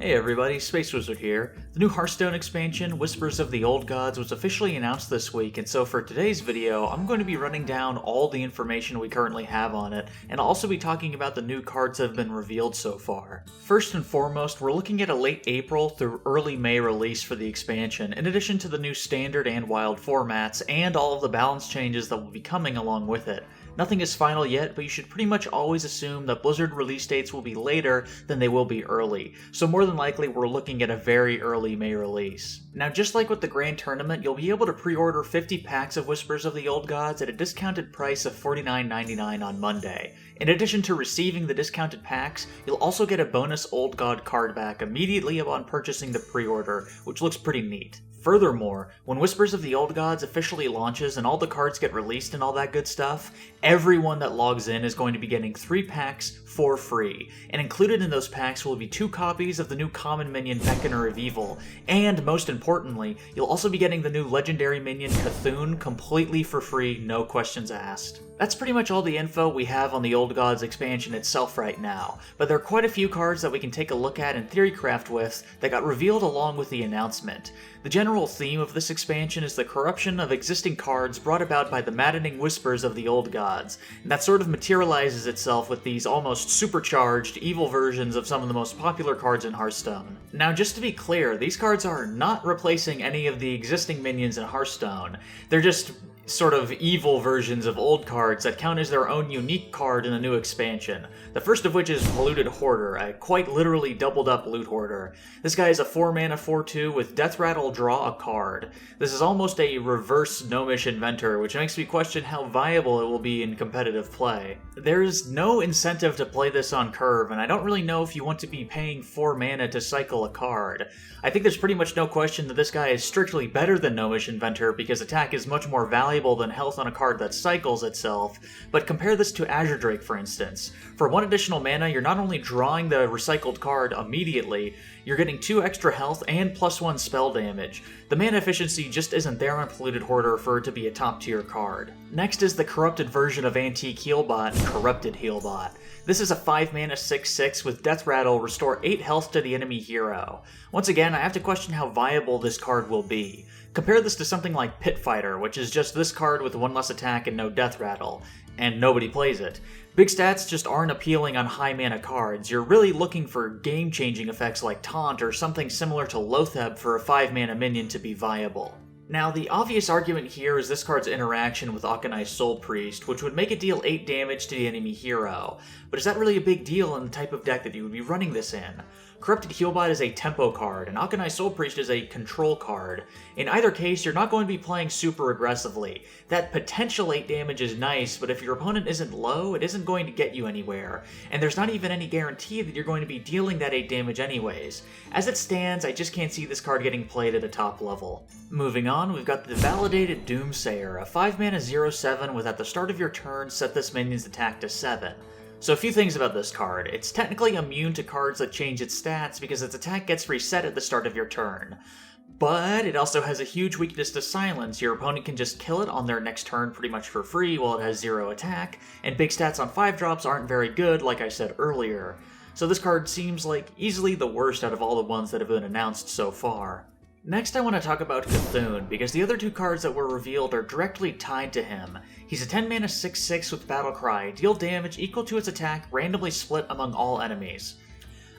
Hey everybody, Spacewizard here. The new Hearthstone expansion, Whispers of the Old Gods, was officially announced this week, and so for today's video, I'm going to be running down all the information we currently have on it, and I'll also be talking about the new cards that have been revealed so far. First and foremost, we're looking at a late April through early May release for the expansion, in addition to the new standard and wild formats, and all of the balance changes that will be coming along with it. Nothing is final yet, but you should pretty much always assume that Blizzard release dates will be later than they will be early, so more than likely we're looking at a very early May release. Now just like with the Grand Tournament, you'll be able to pre-order 50 packs of Whispers of the Old Gods at a discounted price of $49.99 on Monday. In addition to receiving the discounted packs, you'll also get a bonus Old God card back immediately upon purchasing the pre-order, which looks pretty neat. Furthermore, when Whispers of the Old Gods officially launches and all the cards get released and all that good stuff, everyone that logs in is going to be getting 3 packs for free, and included in those packs will be 2 copies of the new common minion Beckoner of Evil, and most importantly, you'll also be getting the new legendary minion Cthulhu completely for free, no questions asked. That's pretty much all the info we have on the Old Gods expansion itself right now, but there are quite a few cards that we can take a look at and theorycraft with that got revealed along with the announcement. The general theme of this expansion is the corruption of existing cards brought about by the maddening whispers of the Old Gods, and that sort of materializes itself with these almost supercharged, evil versions of some of the most popular cards in Hearthstone. Now just to be clear, these cards are not replacing any of the existing minions in Hearthstone, they're just sort of evil versions of old cards that count as their own unique card in the new expansion. The first of which is Polluted Hoarder, a quite literally doubled up loot hoarder. This guy is a 4-mana 4/2 with Death Rattle, draw a card. This is almost a reverse Gnomish Inventor, which makes me question how viable it will be in competitive play. There's no incentive to play this on curve, and I don't really know if you want to be paying 4 mana to cycle a card. I think there's pretty much no question that this guy is strictly better than Gnomish Inventor because attack is much more valuable than health on a card that cycles itself, but compare this to Azure Drake for instance. For 1 additional mana, you're not only drawing the recycled card immediately, you're getting 2 extra health and +1 spell damage. The mana efficiency just isn't there on Polluted Hoarder for it to be a top tier card. Next is the corrupted version of Antique Healbot, Corrupted Healbot. This is a 5-mana 6/6 with Death Rattle, restore 8 health to the enemy hero. Once again, I have to question how viable this card will be. Compare this to something like Pit Fighter, which is just this card with 1 less attack and no Death Rattle, and nobody plays it. Big stats just aren't appealing on high mana cards. You're really looking for game-changing effects like Taunt or something similar to Loatheb for a 5-mana minion to be viable. Now, the obvious argument here is this card's interaction with Akanai's Soul Priest, which would make it deal 8 damage to the enemy hero. But is that really a big deal in the type of deck that you would be running this in? Corrupted Healbot is a tempo card, and Akanai's Soul Priest is a control card. In either case, you're not going to be playing super aggressively. That potential 8 damage is nice, but if your opponent isn't low, it isn't going to get you anywhere. And there's not even any guarantee that you're going to be dealing that 8 damage anyways. As it stands, I just can't see this card getting played at a top level. Moving on, we've got the Validated Doomsayer, a 5-mana 0/7 with at the start of your turn, set this minion's attack to 7. So a few things about this card. It's technically immune to cards that change its stats because its attack gets reset at the start of your turn. But it also has a huge weakness to silence. Your opponent can just kill it on their next turn pretty much for free while it has 0 attack, and big stats on 5-drops aren't very good like I said earlier. So this card seems like easily the worst out of all the ones that have been announced so far. Next I want to talk about Cthulhu, because the other 2 cards that were revealed are directly tied to him. He's a 10-mana 6/6 with Battlecry, deal damage equal to its attack, randomly split among all enemies.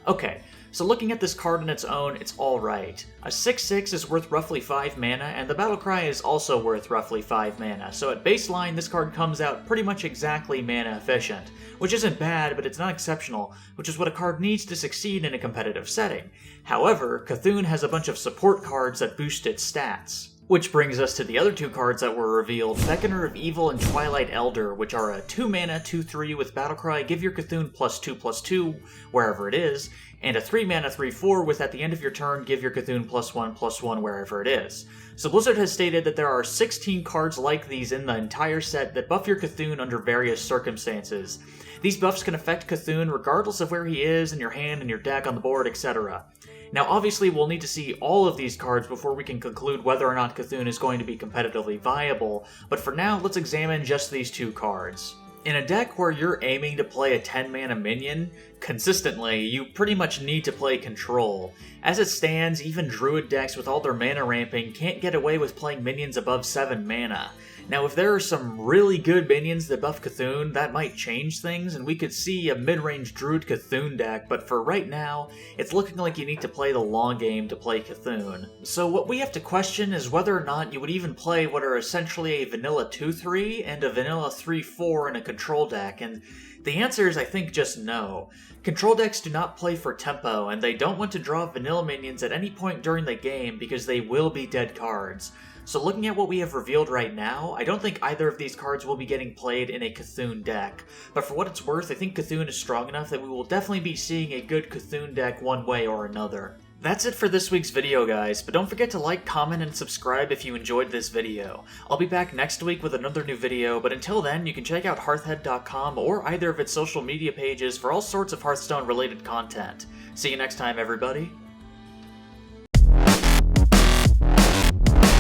Okay, so looking at this card on its own, it's alright. A 6/6 is worth roughly 5 mana, and the Battlecry is also worth roughly 5 mana, so at baseline this card comes out pretty much exactly mana efficient. Which isn't bad, but it's not exceptional, which is what a card needs to succeed in a competitive setting. However, Cthulhu has a bunch of support cards that boost its stats. Which brings us to the other 2 cards that were revealed, Beckoner of Evil and Twilight Elder, which are a 2-mana 2/3 with Battlecry, give your Cthulhu +2/+2 wherever it is, and a 3-mana 3/4 with at the end of your turn, give your Cthulhu +1/+1 wherever it is. So Blizzard has stated that there are 16 cards like these in the entire set that buff your Cthulhu under various circumstances. These buffs can affect Cthulhu regardless of where he is in your hand and your deck on the board, etc. Now obviously we'll need to see all of these cards before we can conclude whether or not Cthulhu is going to be competitively viable, but for now let's examine just these 2 cards. In a deck where you're aiming to play a 10-mana minion, consistently, you pretty much need to play Control. As it stands, even Druid decks with all their mana ramping can't get away with playing minions above 7 mana. Now if there are some really good minions that buff Cthulhu, that might change things, and we could see a mid-range Druid Cthulhu deck, but for right now, it's looking like you need to play the long game to play Cthulhu. So what we have to question is whether or not you would even play what are essentially a vanilla 2-3 and a vanilla 3-4 in a Control deck, and the answer is I think just no. Control decks do not play for tempo, and they don't want to draw vanilla minions at any point during the game because they will be dead cards. So looking at what we have revealed right now, I don't think either of these cards will be getting played in a Cthulhu deck. But for what it's worth, I think Cthulhu is strong enough that we will definitely be seeing a good Cthulhu deck one way or another. That's it for this week's video, guys, but don't forget to like, comment, and subscribe if you enjoyed this video. I'll be back next week with another new video, but until then, you can check out Hearthhead.com or either of its social media pages for all sorts of Hearthstone-related content. See you next time, everybody.